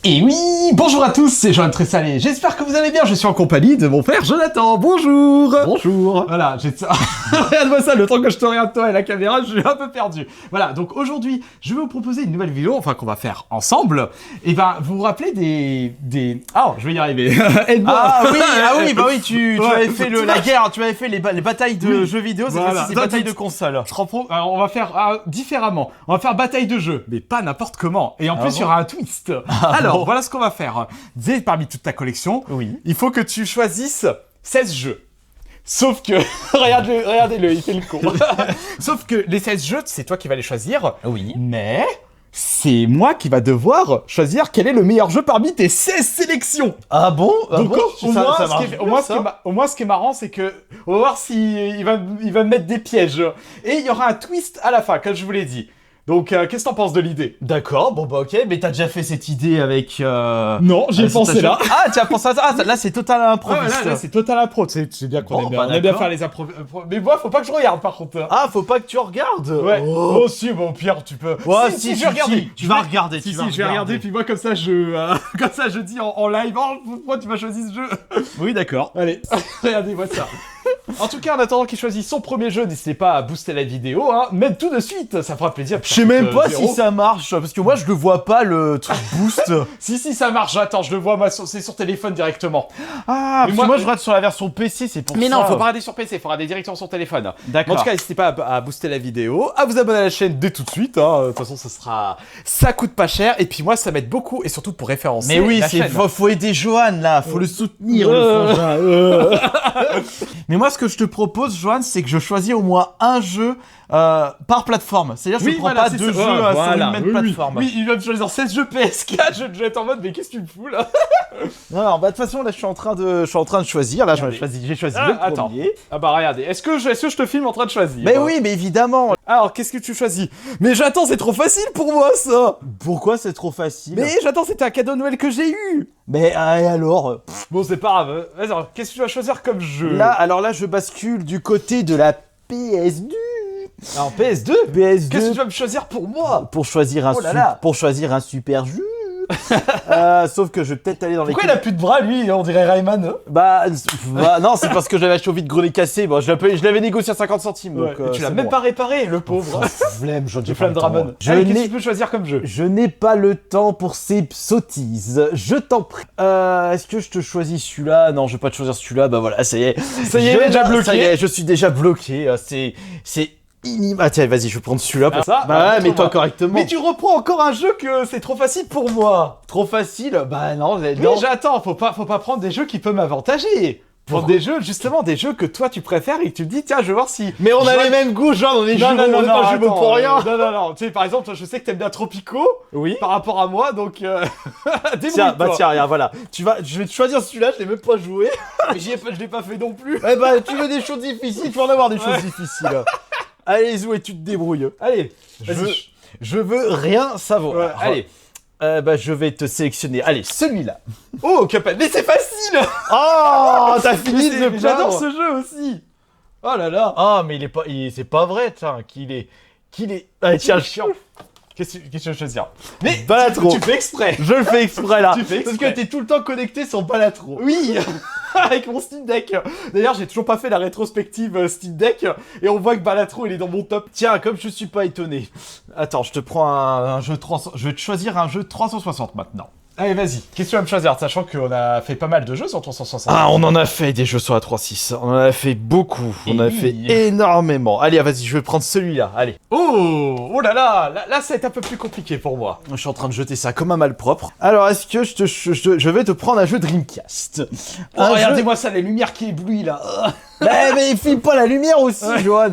Et oui, bonjour à tous, c'est Johan Tressalé. J'espère que vous allez bien. Je suis en compagnie de mon frère Jonathan. Bonjour. Bonjour. Voilà, regarde-moi ça, le temps que je te regarde toi et la caméra, je suis un peu perdu. Voilà, donc aujourd'hui, je vais vous proposer une nouvelle vidéo, enfin qu'on va faire ensemble. Et ben, vous vous rappelez des... Ah, je vais y arriver. Bah oui, tu avais fait la guerre, tu avais fait les batailles de jeux vidéo, c'est Voilà. les batailles de consoles. Alors, on va faire différemment. On va faire bataille de jeux, mais pas n'importe comment. Et en plus, il y aura un twist. Alors, voilà ce qu'on va faire. Parmi toute ta collection, il faut que tu choisisses 16 jeux. Sauf que, regardez-le, il fait le con. Sauf que les 16 jeux, c'est toi qui vas les choisir. Oui. Mais c'est moi qui va devoir choisir quel est le meilleur jeu parmi tes 16 sélections. Ah bon? Donc au moins, ce qui est marrant, c'est que on va voir s'il va me mettre des pièges. Et il y aura un twist à la fin, comme je vous l'ai dit. Donc, qu'est-ce que t'en penses de l'idée? D'accord, bon bah ok, mais t'as déjà fait cette idée avec... Non, j'y ai pensé là. Ah, tu as pensé à ça? Ah, là c'est total improviste. Là, c'est total impro, c'est bien qu'on aime bien. On aime bien faire les impro... Mais moi, faut pas que je regarde par contre. Ah, faut pas que tu regardes. Ouais. Oh si, bon, Pierre, tu peux... Ouais, si, je vais regarder. Tu vas regarder, je vais regarder, puis moi, comme ça, je dis en live, oh, pourquoi tu m'as choisi ce jeu? Oui, d'accord. Allez, regardez-moi ça. En tout cas, en attendant qu'il choisisse son premier jeu, n'hésitez pas à booster la vidéo, hein. Même tout de suite, ça fera plaisir. Je sais même pas si ça marche, parce que moi je le vois pas le truc boost. Si, ça marche, attends, je le vois, moi, c'est sur téléphone directement. Ah, mais moi je regarde sur la version PC, c'est pour ça. Mais non, faut pas regarder sur PC, faut regarder directement sur téléphone. D'accord. En tout cas, n'hésitez pas à booster la vidéo, à vous abonner à la chaîne dès tout de suite, hein. De toute façon, ça coûte pas cher, et puis moi, ça m'aide beaucoup, et surtout pour référencer. Mais oui, la chaîne. faut aider Johan là, faut le soutenir, le frangin. Mais moi, ce que je te propose, Johan, c'est que je choisis au moins un jeu par plateforme. C'est-à-dire que je prends pas deux jeux sur une même plateforme. Oui, il va me choisir 16 jeux PS4, je vais être en mode, mais qu'est-ce que tu me fous là? Non, bah de toute façon, là, je suis en train de choisir. Là, j'ai choisi le premier. Ah bah regardez, est-ce que je te filme en train de choisir? Mais oui, mais évidemment. Alors, qu'est-ce que tu choisis? Mais j'attends, c'est trop facile pour moi, ça! Pourquoi c'est trop facile? Mais j'attends, c'était un cadeau de Noël que j'ai eu! Mais et alors? Bon, c'est pas grave. Vas-y, qu'est-ce que tu vas choisir comme jeu? Alors là, je bascule du côté de la PS2. Alors, PS2? PS2. Qu'est-ce que tu vas me choisir pour moi? Pour choisir un super jeu. Sauf que je vais peut-être aller dans les... Pourquoi il a plus de bras, lui? On dirait Rayman. Bah non, c'est parce que j'avais acheté au vide grenouille cassé. Bon, je l'avais négocié à 50 centimes. Ouais, Donc, tu l'as même pas réparé, le pauvre. Flemme, j'en ai Flemme de Ramon. Qu'est-ce que tu peux choisir comme jeu? Je n'ai pas le temps pour ces sottises. Je t'en prie. Est-ce que je te choisis celui-là? Non, je vais pas te choisir celui-là. Bah voilà, ça y est. Ça y est, déjà bloqué. Ça y est, je suis déjà bloqué. C'est ah tiens, vas-y, je vais prendre celui-là pour ça. Bah ouais, mets-toi correctement. Mais tu reprends encore un jeu que c'est trop facile pour moi. Trop facile? Bah non, Mais j'attends, faut pas prendre des jeux qui peuvent m'avantager. Prendre des jeux, justement, des jeux que toi tu préfères et que tu te dis, tiens, je vais voir si... Mais on a les mêmes goûts, genre, on est pas jumeaux pour rien. Non. Tu sais, par exemple, je sais que t'aimes bien Tropico. Oui. Par rapport à moi, donc... Tiens, regarde, voilà. Je vais te choisir celui-là, je l'ai même pas joué. Je l'ai pas fait non plus. Eh bah, tu veux des choses difficiles, tu vas en avoir des choses difficiles. Allez, Zou, et tu te débrouilles. Allez, je veux rien savoir. Ouais, allez. Bah, je vais te sélectionner. Allez, celui-là. Oh, Cuphead, mais c'est facile. Oh, t'as fini de me J'adore ce jeu aussi. Oh là là. Ah, mais c'est pas vrai, tiens, qu'il est... Allez, tiens, chiant. Qu'est-ce que tu veux choisir? Mais Balatro. tu fais exprès. Je le fais exprès, là. Tu fais exprès. Parce que t'es tout le temps connecté sur Balatro. Oui. Avec mon Steam Deck. D'ailleurs, j'ai toujours pas fait la rétrospective Steam Deck. Et on voit que Balatro, il est dans mon top. Tiens, comme je suis pas étonné. Attends, je te prends un jeu 300... Je vais te choisir un jeu 360 maintenant. Allez, vas-y. Qu'est-ce que tu vas me choisir? Sachant qu'on a fait pas mal de jeux sur 360. Ah, on en a fait des jeux sur la 3.6. On en a fait beaucoup. On en a fait énormément. Allez, vas-y, je vais prendre celui-là. Allez. Oh là là, ça va être un peu plus compliqué pour moi. Je suis en train de jeter ça comme un malpropre. Alors, est-ce que je vais te prendre un jeu Dreamcast? Regardez-moi ça, les lumières qui éblouissent là. mais filme pas la lumière aussi, Johan.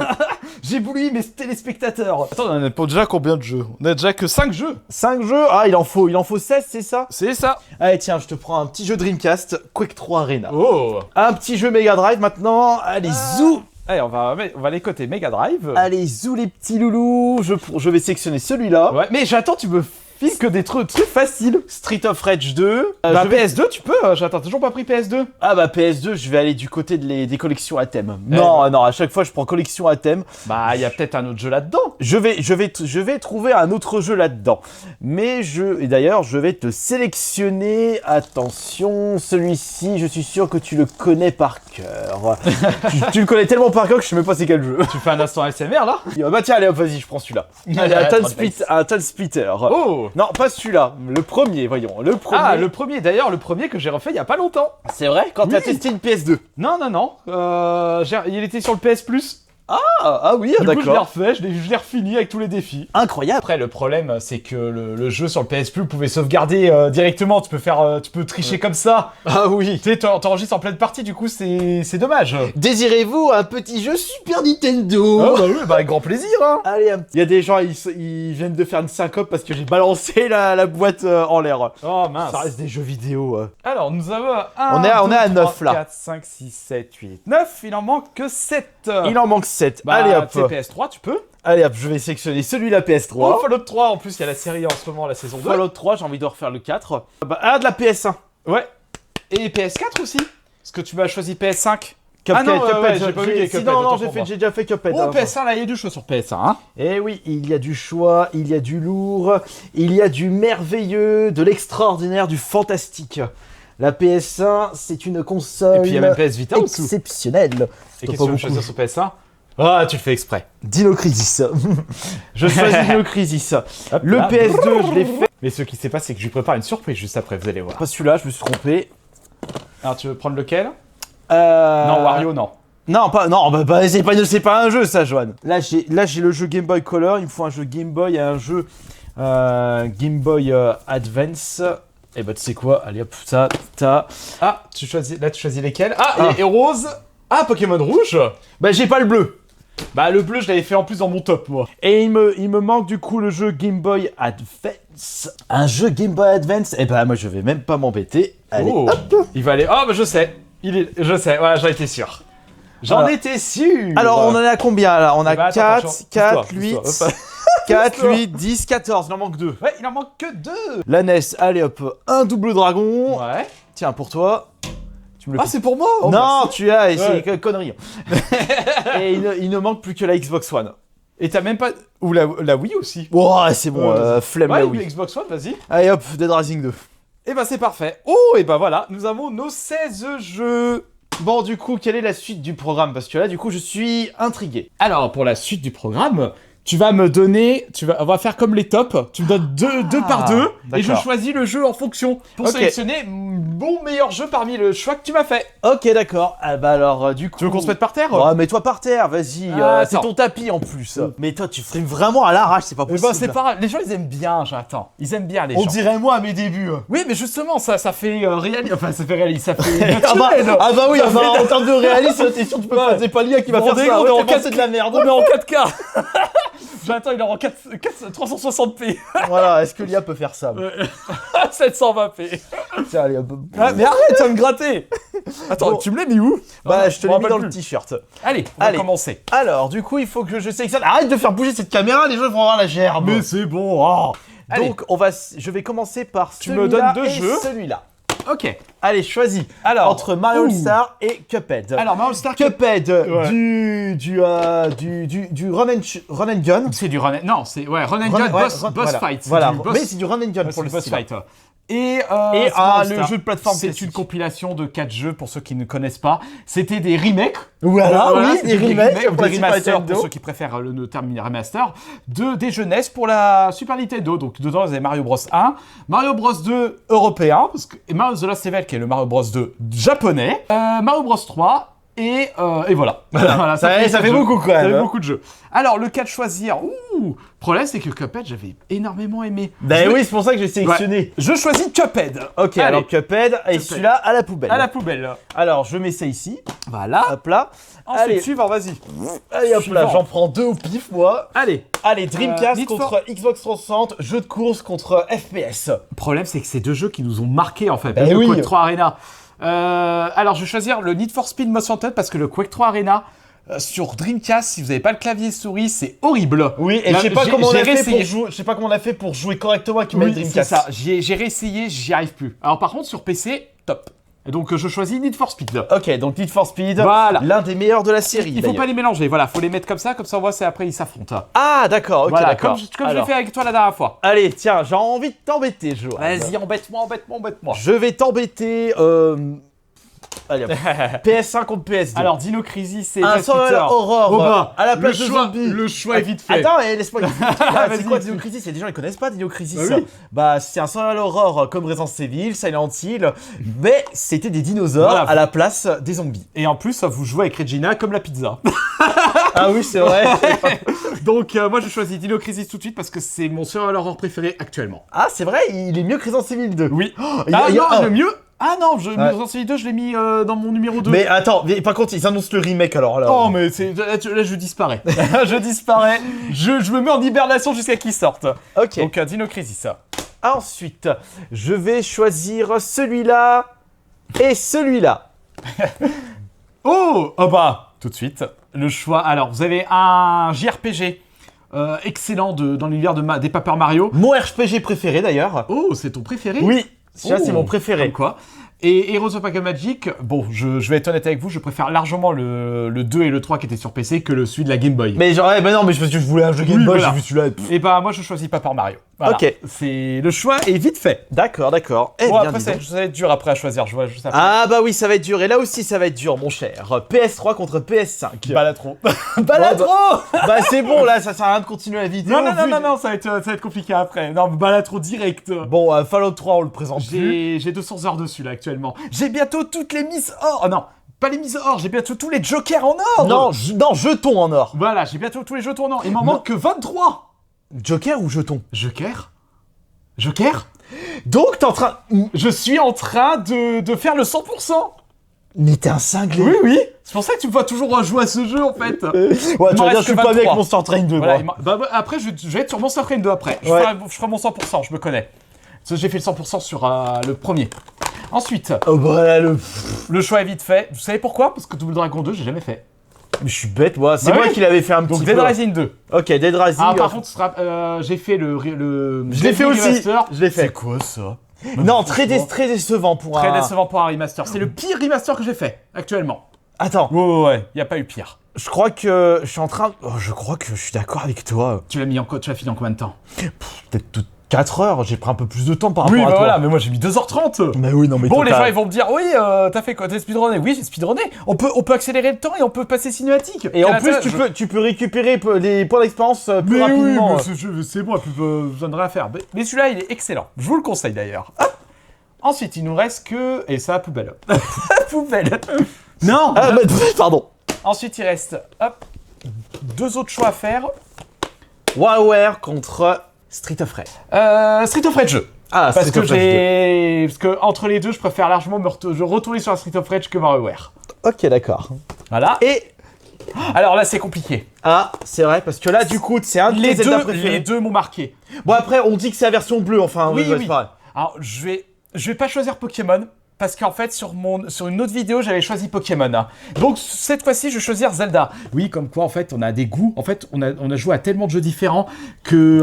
J'éblouis mes téléspectateurs. Attends, on a pas déjà combien de jeux? On a déjà que 5 jeux. 5 jeux? Ah, il en faut 16, c'est ça? C'est ça. Allez, tiens, je te prends un petit jeu Dreamcast, Quake 3 Arena. Oh. Un petit jeu Mega Drive maintenant. Allez, zou. Allez, on va les côtés Mega Drive. Allez, zou les petits loulous. Je vais sélectionner celui-là. Ouais, mais j'attends, tu me file que des trucs faciles. Street of Rage 2. Bah PS2, tu peux. J'attends toujours pas pris PS2. Ah bah PS2, je vais aller du côté des collections à thème. Non, non, à chaque fois je prends collection à thème. Bah il y a peut-être un autre jeu là-dedans. Je vais trouver un autre jeu là-dedans. Mais et d'ailleurs, je vais te sélectionner. Attention, celui-ci, je suis sûr que tu le connais par cœur. tu le connais tellement par cœur que je sais même pas c'est quel jeu. Tu fais un instant SMR là? Bah tiens, allez hop, vas-y, je prends celui-là. Allez, un Time Splitter. Oh! Non, pas celui-là. Le premier, voyons. Le premier. Ah, le premier, d'ailleurs, le premier que j'ai refait il y a pas longtemps. C'est vrai? Quand t'as testé une PS2? Non. Il était sur le PS Plus. Ah oui, du d'accord. coup, je l'ai refait, je l'ai refini avec tous les défis. Incroyable. Après, le problème, c'est que le jeu sur le PS Plus, vous pouvez sauvegarder directement. Tu peux tricher comme ça. Ah oui. Tu sais, t'enregistres en pleine partie, du coup, c'est dommage. Désirez-vous un petit jeu Super Nintendo? Ah bah oui, bah avec grand plaisir, hein. Allez, il y a des gens, ils viennent de faire une syncope parce que j'ai balancé la boîte en l'air. Oh mince. Ça reste des jeux vidéo. Alors, nous avons On est à 9 là. 4, 5, 6, 7, 8, 9. Il en manque que 7. Il en manque 7. Bah, Allez hop. PS3, tu peux. Allez hop, je vais sélectionner celui-là PS3. Oh, Fallout 3, en plus, il y a la série en ce moment, la saison 2. Fallout 3, j'ai envie de refaire le 4. De la PS1. Ouais. Et PS4 aussi. Parce que tu m'as choisi PS5. Cuphead, Cuphead, j'ai pas vu qu'il y avait Cuphead. Non, j'ai déjà fait Cuphead. Oh, PS1, là, il y a du choix sur PS1, hein. Eh oui, il y a du choix, il y a du lourd, il y a du merveilleux, de l'extraordinaire, du fantastique. La PS1, c'est une console Et puis il y a même PS Vita aussi. exceptionnelle. Et qu'est-ce que tu veux choisir sur PS1? Ah, tu le fais exprès. Dino Crisis. Je choisis Dino Crisis. Hop, le là. PS2, je l'ai fait. Mais ce qui s'est passé, c'est que je lui prépare une surprise juste après, vous allez voir. Pas celui-là, je me suis trompé. Alors, tu veux prendre lequel? Non, Wario, non. Non, c'est pas un jeu ça, Johan. Là, j'ai le jeu Game Boy Color, il me faut un jeu Game Boy et un jeu Game Boy Advance. Et bah tu sais quoi, allez hop, ça. Ah, tu choisis lesquels? Et rose. Ah, Pokémon rouge. Bah j'ai pas le bleu. Bah le bleu, je l'avais fait en plus dans mon top, moi. Et il me manque du coup le jeu Game Boy Advance. Un jeu Game Boy Advance. Et bah moi je vais même pas m'embêter. Allez, hop. Il va aller. Oh bah je sais. Je sais. Voilà, j'en étais sûr. J'en étais sûr. Alors on en est à combien là? On a 4, 8, Pousse-toi. 4, 8, 10, 14. Il en manque 2. Ouais, il en manque que 2. La NES, allez hop, un double dragon. Ouais. Tiens, pour toi. Ah, c'est pour moi? Oh, non, merci. tu as, c'est connerie. Et il ne manque plus que la Xbox One. Et t'as même pas. Ou la Wii aussi. Oh, c'est bon, flemme ouais, la Wii. Xbox One, vas-y. Allez hop, Dead Rising 2. Et bah c'est parfait. Oh, et bah voilà, nous avons nos 16 jeux. Bon, du coup, quelle est la suite du programme? Parce que là, du coup, je suis intrigué. Alors, pour la suite du programme, tu vas me donner, on va faire comme les tops, tu me donnes deux par deux, et je choisis le jeu en fonction, pour sélectionner mon meilleur jeu parmi le choix que tu m'as fait. Ok, d'accord. Ah bah alors, du coup... Tu veux qu'on se mette par terre? Ouais, mets-toi par terre, vas-y, c'est ton tapis en plus. Mais toi, tu frimes vraiment à l'arrache, c'est pas possible. Eh ben, c'est pas grave, les gens, ils aiment bien, j'attends. Ils aiment bien, les gens. On dirait moi à mes débuts. Oui, mais justement, ça fait réaliste, enfin, ça fait réaliste, ça fait... ah bah oui, en termes de réalisme, t'es sûr que tu peux pas, c'est pas l'IA qui va faire ça, on est en 4, c'est de la merde. On est en 4K. J'attends, il est en 360p. Voilà, est-ce que l'IA peut faire ça? 720p. Tiens, allez, hop. Ah, mais arrête, ça va me gratter. Attends, tu me l'as mis où? Bah, je te l'ai mis dans le t-shirt. Allez, on va commencer. Alors, du coup, il faut que je sélectionne. Arrête de faire bouger cette caméra, les gens vont avoir la gerbe. Mais c'est bon. Oh. Donc, je vais commencer par tu me donnes 2 jeux. Celui-là. Ok. Allez, choisis. Alors, entre Mario All-Star et Cuphead. Alors, Mario All-Star, Cuphead, du run and gun. C'est du run and... Non, c'est run and gun, boss fight. Voilà, mais c'est du run and gun pour le boss fight. Et le jeu de plateforme, c'est une compilation de 4 jeux pour ceux qui ne connaissent pas. C'était des remakes. Voilà, oui, des remakes, des remasters pour ceux qui préfèrent le terme remaster des jeunesses pour la Super Nintendo. Donc dedans, vous avez Mario Bros 1, Mario Bros 2 européen, et Mario The Lost Level qui est le Mario Bros 2 japonais, Mario Bros 3. Et voilà. Voilà, ça fait beaucoup quand même. Ça fait beaucoup de jeux. Alors, lequel choisir? Le problème, c'est que Cuphead, j'avais énormément aimé. Ben oui, c'est pour ça que j'ai sélectionné. Ouais. Je choisis Cuphead. Ok, allez. Alors Cuphead, et celui-là à la poubelle. À la poubelle. Alors, je mets ça ici. Voilà. Hop là. Ensuite, suivant, vas-y. Allez, hop là, j'en prends 2 au pif, moi. Allez, Dreamcast contre Xbox 360, jeu de course contre FPS. Le problème, c'est que c'est 2 jeux qui nous ont marqués, en fait. Ben le oui. Quake 3 Arena. Alors, je vais choisir le Need for Speed Most Wanted parce que le Quake 3 Arena, sur Dreamcast, si vous n'avez pas le clavier souris, c'est horrible. Oui, et je sais pas comment on a fait pour jouer correctement avec une Dreamcast. C'est ça, j'ai réessayé, j'y arrive plus. Alors par contre, sur PC, top. Et donc je choisis Need for Speed. Ok, donc Need for Speed, voilà. L'un des meilleurs de la série. Il faut pas les mélanger, voilà, faut les mettre comme ça on voit, c'est après ils s'affrontent. Ah d'accord, ok, voilà, d'accord. Comme je l'ai fait avec toi la dernière fois. Allez, tiens, j'ai envie de t'embêter, Johan. Vas-y, embête-moi. Je vais t'embêter, allez, hop. PS1 contre PS2. Alors, Dino Crisis, c'est un Survival Horror à la place de zombies. Le choix est vite fait. Attends, laisse-moi. C'est quoi Dino Crisis? Il y a des gens qui connaissent pas Dino Crisis. Oui. Bah, c'est un Survival Horror comme Resident Evil, Silent Hill, mais c'était des dinosaures à la place des zombies. Et en plus, vous jouez avec Regina comme la pizza. Ah oui, c'est vrai. Donc, moi, je choisis Dino Crisis tout de suite parce que c'est mon Survival Horror préféré actuellement. Ah, c'est vrai, il est mieux que Resident Evil 2. Oui. Le mieux. Ah non, Resident Evil 2, je l'ai mis dans mon numéro 2. Mais attends, par contre, ils annoncent le remake alors. Oh, mais là, je disparais. Je disparais. Je me mets en hibernation jusqu'à qu'il sorte. Ok. Donc, Dino Crisis, ça. Ensuite, je vais choisir celui-là et celui-là. Oh bah, tout de suite, le choix. Alors, vous avez un JRPG excellent dans l'univers des Paper Mario. Mon RPG préféré d'ailleurs. Oh, c'est ton préféré? Oui. Ça, c'est mon préféré. Comme quoi. Et Heroes of Might and Magic, bon, je vais être honnête avec vous, je préfère largement le 2 et le 3 qui étaient sur PC que celui de la Game Boy. Mais genre, non, mais parce que je voulais un jeu Game Boy, voilà. J'ai vu celui-là. Et bah, moi, je choisis Paper Mario. Voilà. Ok. Le choix est vite fait. D'accord. Bon, après, ça va être dur après à choisir. Ah, bah oui, ça va être dur. Et là aussi, ça va être dur, mon cher. PS3 contre PS5. Balatro. Balatro. Bah, c'est bon, là, ça sert à rien de continuer la vidéo. Non, ça va être compliqué après. Non, Balatro direct. Bon, Fallout 3, on le présente plus. J'ai 200 heures dessus, là, actuellement. J'ai bientôt toutes les mises or. Oh non, pas les mises or, j'ai bientôt tous les jokers en or. Non, jetons en or. Voilà, j'ai bientôt tous les jetons en or. Il m'en manque que 23. Joker ou jeton? Joker. Donc, t'es en train... Je suis en train de faire le 100%. Mais t'es un cinglé. Oui. C'est pour ça que tu me vois toujours jouer à ce jeu, en fait. Ouais, tu vas dire, je suis pas avec Monster Train 2. Voilà, après, je vais être sur Monster Train 2 après. Je ferai mon 100%, je me connais. Parce que j'ai fait le 100% sur le premier. Ensuite, le choix est vite fait. Vous savez pourquoi? Parce que Double Dragon 2, j'ai jamais fait. Mais je suis bête, moi. C'est moi qui l'avais fait un petit peu. Donc Dead Rising 2. Ok, Dead Rising. Ah, par contre, j'ai fait le je l'ai fait aussi. Je l'ai fait. C'est quoi ça? Non, très décevant pour Très décevant pour un remaster. C'est le pire remaster que j'ai fait actuellement. Attends. Ouais, y a pas eu pire. Je crois que je suis en train. Je crois que je suis d'accord avec toi. Tu l'as fini en combien de temps? Peut-être 4 heures, j'ai pris un peu plus de temps par rapport à toi. Oui, voilà, mais moi j'ai mis 2h30. Mais oui, non, mais bon, les gens ils vont me dire, oui, t'as fait quoi? T'as speedrunné? Oui, j'ai speedrunné. On peut accélérer le temps et on peut passer cinématique. Et en plus, tu peux récupérer les points d'expérience plus rapidement. Oui, c'est bon, plus besoin de rien faire. Mais celui-là, il est excellent. Je vous le conseille d'ailleurs. Ensuite, il nous reste que... Et ça, poubelle. Poubelle. Non. Pardon. Ensuite, il reste, 2 autres choix à faire. WarioWare contre Street of Rage. Street of Rage 2. Ah, parce que entre les deux, je préfère largement retourner sur la Street of Rage que WarioWare. Ok, d'accord. Voilà. Et alors là, c'est compliqué. Ah, c'est vrai, parce que là, du coup, c'est un de tes Zelda préférés. Les deux m'ont marqué. Bon, après, on dit que c'est la version bleue, enfin. Oui. Alors, je vais pas choisir Pokémon. Parce qu'en fait, sur une autre vidéo, j'avais choisi Pokémon. Donc, cette fois-ci, je vais choisir Zelda. Oui, comme quoi, en fait, on a des goûts. En fait, on a joué à tellement de jeux différents que,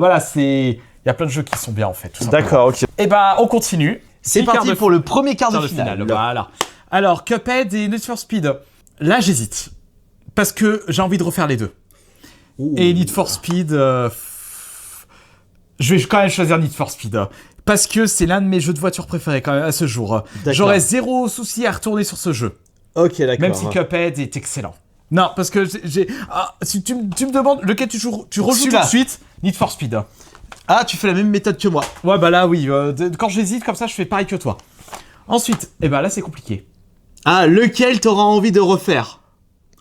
voilà, il y a plein de jeux qui sont bien, en fait. D'accord, ok. Et ben, on continue. C'est parti pour le premier quart de finale. Voilà. Alors, Cuphead et Need for Speed. Là, j'hésite. Parce que j'ai envie de refaire les deux. Ouh. Et Need for Speed... je vais quand même choisir Need for Speed. Parce que c'est l'un de mes jeux de voiture préférés quand même à ce jour. J'aurais zéro souci à retourner sur ce jeu. Ok, d'accord. Même si Cuphead est excellent. Non, parce que si tu me demandes lequel tu rejoues tout de suite, Need for Speed. Ah, tu fais la même méthode que moi. Ouais, bah là, oui. Quand j'hésite comme ça, je fais pareil que toi. Ensuite, là, c'est compliqué. Ah, lequel t'auras envie de refaire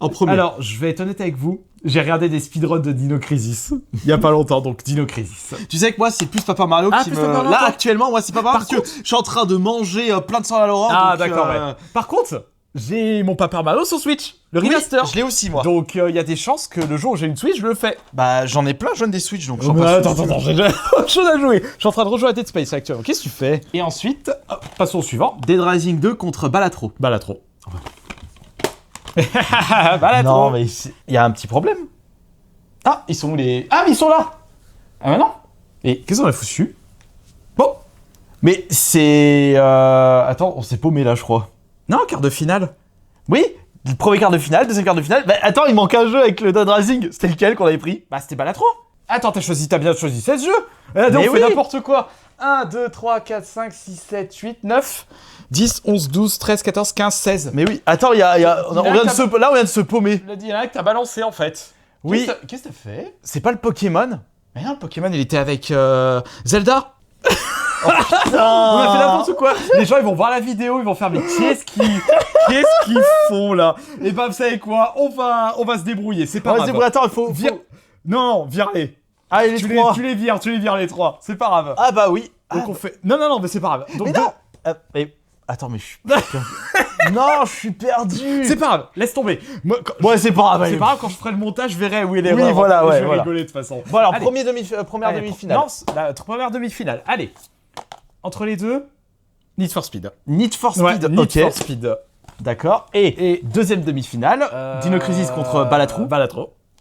en premier? Alors, je vais être honnête avec vous. J'ai regardé des speedruns de Dino Crisis il y a pas longtemps, donc Dino Crisis. Tu sais que moi, c'est plus Paper Mario qui me... Là, actuellement, moi, c'est Paper Mario parce que je suis en train de manger plein de sang à l'horreur. Ah, d'accord, ouais. Par contre, j'ai mon Paper Mario sur Switch, le remaster. Je l'ai aussi, moi. Donc, il y a des chances que le jour où j'ai une Switch, je le fais. Bah, j'en ai plein, des Switch, donc attends, j'ai déjà autre chose à jouer. Je suis en train de rejouer à Dead Space actuellement. Qu'est-ce que tu fais? Et ensuite, passons au suivant. Dead Rising 2 contre Balatro. Balatro. Non, mais il y a un petit problème. Ah, ils sont où les... Ah, mais ils sont là. Ah, bah non. Et qu'est-ce qu'on a foutu? Bon. Mais c'est... Attends, on s'est paumé là, je crois. Non, quart de finale. Oui, le premier quart de finale, deuxième quart de finale. Bah attends, il manque un jeu avec le Dead Rising. C'était lequel qu'on avait pris? Bah, c'était Balatro. Attends, t'as bien choisi 16 jeux. On fait n'importe quoi. 1, 2, 3, 4, 5, 6, 7, 8, 9, 10, 11, 12, 13, 14, 15, 16. Mais oui, attends, on vient de se paumer. Il y en a un que t'as balancé en fait. Oui. Qu'est-ce que t'as fait? C'est pas le Pokémon? Mais non, le Pokémon il était avec Zelda. Oh putain. On a fait n'importe quoi. Les gens ils vont voir la vidéo, ils vont faire mais qu'est-ce qu'ils font là? Et bah vous savez quoi? On va se débrouiller, c'est pas grave. Attends, il faut... Non, vire-les. Allez, les trois. Tu les vires les trois. C'est pas grave. Ah bah oui. Donc on fait... Non, mais c'est pas grave. Donc mais non. Mais... Attends, mais je suis perdu. Non, je suis perdu. C'est pas grave, laisse tomber. Ouais, c'est pas grave. C'est pas grave, quand je ferai le montage, je verrai où il est. Oui, voilà, ouais. Je vais rigoler de toute façon. Bon alors, première demi-finale. Non, la première demi-finale. Allez. Entre les deux, Need for Speed. Need for Speed, ouais, Need for Speed. D'accord. Et deuxième demi-finale, Dino Crisis contre Balatro.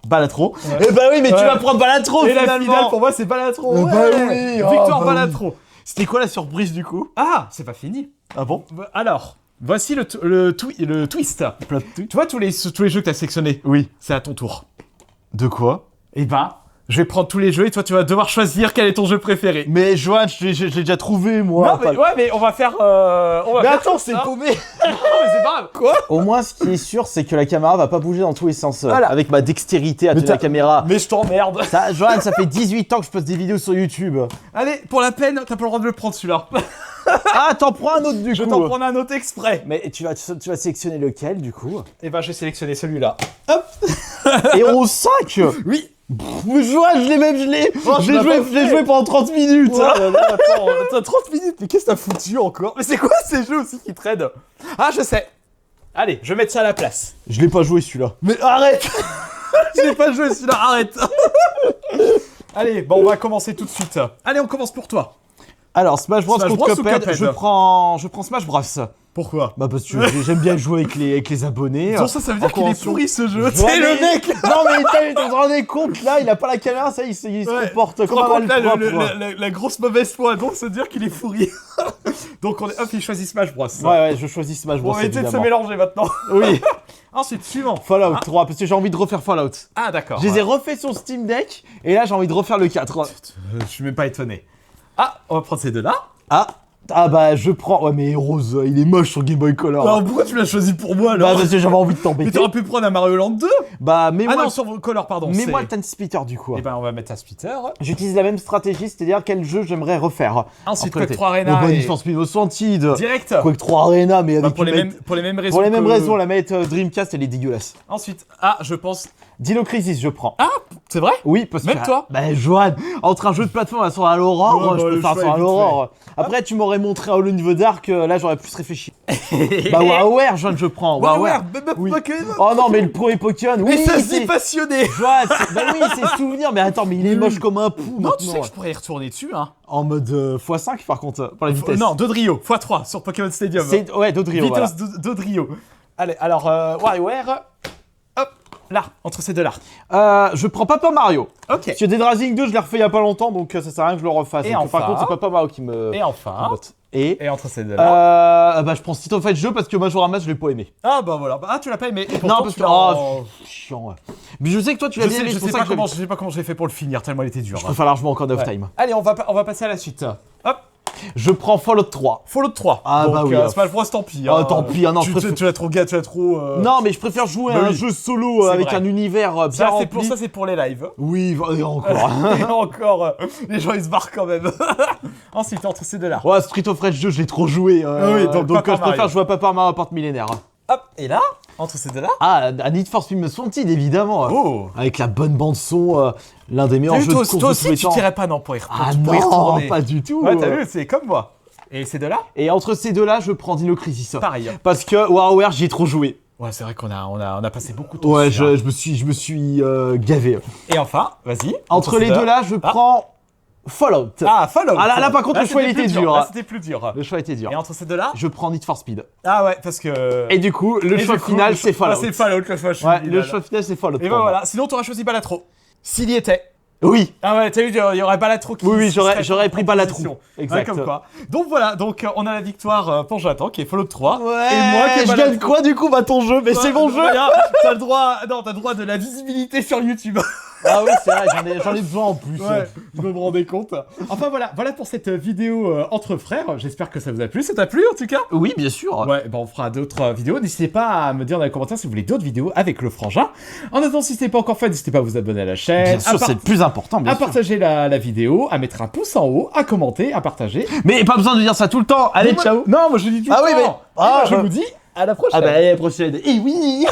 Balatro. Ouais. Eh bah oui, mais tu vas prendre Balatro et finalement. La finale pour moi c'est Balatro. Ouais. Bah oui. Victoire Balatro. Oui. C'était quoi la surprise du coup? Ah, c'est pas fini. Ah bon? Alors, voici le twist. Tu vois tous les jeux que t'as sélectionnés? Oui. C'est à ton tour. De quoi? Eh ben, je vais prendre tous les jeux et toi tu vas devoir choisir quel est ton jeu préféré. Mais Johan, je l'ai déjà trouvé moi. Non mais ouais, mais on va faire. Mais attends, c'est paumé. Non mais c'est pas grave. Quoi? Au moins, ce qui est sûr, c'est que la caméra va pas bouger dans tous les sens. Voilà. Avec ma dextérité à tenir la caméra. Mais je t'emmerde. Ça, Johan, ça fait 18 ans que je poste des vidéos sur YouTube. Allez, pour la peine, t'as pas le droit de le prendre celui-là. Ah, t'en prends un autre du coup. Je t'en prends un autre exprès. Mais tu vas sélectionner lequel du coup? Eh ben, je vais sélectionner celui-là. Hop. Et on 5. Oui. Mais Johan, je l'ai joué pendant 30 minutes. Oh là là, attends, t'as 30 minutes. Mais qu'est-ce que t'as foutu encore? Mais c'est quoi ces jeux aussi qui traînent? Ah, je sais. Allez, je vais mettre ça à la place. Je l'ai pas joué celui-là. Mais arrête. Je l'ai pas joué celui-là, arrête. Allez, bon, on va commencer tout de suite. Allez, on commence pour toi. Alors, Smash Bros contre Cuphead, je prends Smash Bros. Pourquoi? Bah parce que j'aime bien jouer avec les abonnés. Non, ça veut dire qu'il est pourri ce jeu. C'est le mec. Non mais tu te rendais compte là, il a pas la caméra, ça il se comporte comme un malpropre. La grosse mauvaise foi, donc ça veut dire qu'il est pourri. Donc hop, il choisit Smash Bros. Ouais, je choisis Smash Bros. On va essayer de se mélanger maintenant. Oui. Ensuite, suivant. Fallout 3, parce que j'ai envie de refaire Fallout. Ah d'accord. Je les ai refaits sur Steam Deck, et là j'ai envie de refaire le 4. Je suis même pas étonné. Ah, on va prendre ces deux-là. Ah bah je prends... Ouais mais Rose, il est moche sur Game Boy Color. Alors pourquoi tu l'as choisi pour moi alors? Bah parce que j'avais envie de t'embêter. Mais t'aurais pu prendre un Mario Land 2. Bah mais ah moi... non, sur Color, pardon. Mais moi le Time Splitter du coup. Eh ben on va mettre un splitter. J'utilise la même stratégie, c'est-à-dire quel jeu j'aimerais refaire. Ensuite Quake 3 Arena. Need for Speed Most Wanted. Direct. Quake 3 Arena, mais avec pour les mêmes raisons. Pour les mêmes raisons, la manette Dreamcast elle est dégueulasse. Ensuite, je pense... Dino Crisis, je prends. Ah, c'est vrai? Oui, parce que... Même toi? Bah Johan, entre un jeu de plateforme sur l'Aurore, je peux faire sur l'Aurore. Après tu m'aurais montré All Niveau Dark, là j'aurais plus réfléchi. Bah WarioWare, Johan, je prends. WarioWare, oui. Oh non, mais le premier Pokémon, oui, ça se dit passionné. Johan, bah oui, c'est souvenir, mais attends, mais il est moche comme un pou. Non, tu sais que je pourrais y retourner dessus, hein. En mode x5 par contre, pour la vitesse. Non, Dodrio, x3 sur Pokémon Stadium. Ouais, Dodrio. Vitesse Dodrio. Allez, alors, WarioWare. Hop, là, entre ces deux-là. Je prends Paper Mario. Ok. Sur Dead Rising 2, je l'ai refait il y a pas longtemps, donc ça sert à rien que je le refasse. Et donc, enfin, par contre, c'est Paper Mario qui me... Et enfin... Et entre ces deux-là. Bah je prends Street of Rage 2 parce que Majora Mask je l'ai pas aimé. Ah bah voilà. Ah tu l'as pas aimé. Et non parce que... chiant. Ouais. Mais je sais que toi tu l'as bien aimé. Je sais pas comment j'ai fait pour le finir tellement il était dur. Il va falloir largement encore d'off-time. Allez, on va passer à la suite. Hop. Je prends Fallout 3. Fallout 3. Ah donc, bah oui. Smash Bros tant pis. Ah tant pis. Non, tu l'as trop gars, tu l'as trop... Non mais je préfère jouer à un jeu solo avec un univers bien rempli. Ça c'est pour les lives. Oui, et encore. Et encore. Les gens ils se barrent quand même. Ensuite, entre ces deux-là. Ouais, Street of Rage 2 je l'ai trop joué. Oui, donc je préfère jouer à Paper Mario Porte Millénaire. Hop, et là, entre ces deux-là. Ah, à Need for Speed Most Wanted évidemment. Oh. Avec la bonne bande son, l'un des meilleurs jeux de course de tous les temps. Toi aussi tu tirais pas non pour y retourner. Ah non, pas du tout. Ouais, t'as vu, c'est comme moi. Et ces deux-là? Et entre ces deux-là, je prends Dino Crisis. Pareil. Parce que WarioWare, j'y ai trop joué. Ouais, c'est vrai qu'on a passé beaucoup de temps. Ouais, je me suis gavé. Et enfin, vas-y. Entre les deux là, je prends Fallout. Ah, Fallout. Ah là par contre, le choix était dur. Là, c'était plus dur. Le choix était dur. Et entre ces deux-là, je prends Need for Speed. Ah ouais, parce que... Et du coup, le choix final, c'est Fallout. C'est Fallout le choix final. Ouais, le choix final, c'est Fallout. Et ben voilà, sinon t'aurais choisi Balatro. S'il y était. Oui. Ah ouais, t'as vu, il y aurait Balatro qui... Oui, j'aurais pris Balatro. Exact. Ouais, comme quoi. Donc voilà, on a la victoire pour Jonathan qui est Fallout 3. Ouais. Et moi qui je gagne quoi du coup? Bah ton jeu, mais c'est mon jeu. T'as le droit de la visibilité sur YouTube. Ah oui, c'est vrai, j'en ai besoin en plus. Ouais, je me rendais compte. Enfin voilà pour cette vidéo entre frères. J'espère que ça vous a plu. Ça t'a plu en tout cas? Oui, bien sûr. Ouais, on fera d'autres vidéos. N'hésitez pas à me dire dans les commentaires si vous voulez d'autres vidéos avec le frangin. En attendant, si ce n'est pas encore fait, n'hésitez pas à vous abonner à la chaîne. Bien sûr, c'est le plus important, bien sûr. À partager la vidéo, à mettre un pouce en haut, à commenter, à partager. Mais pas besoin de dire ça tout le temps. Allez, ciao. Non, moi je dis tout le temps. Oui, mais... Je vous dis à la prochaine. Ah bah à la prochaine. Et oui.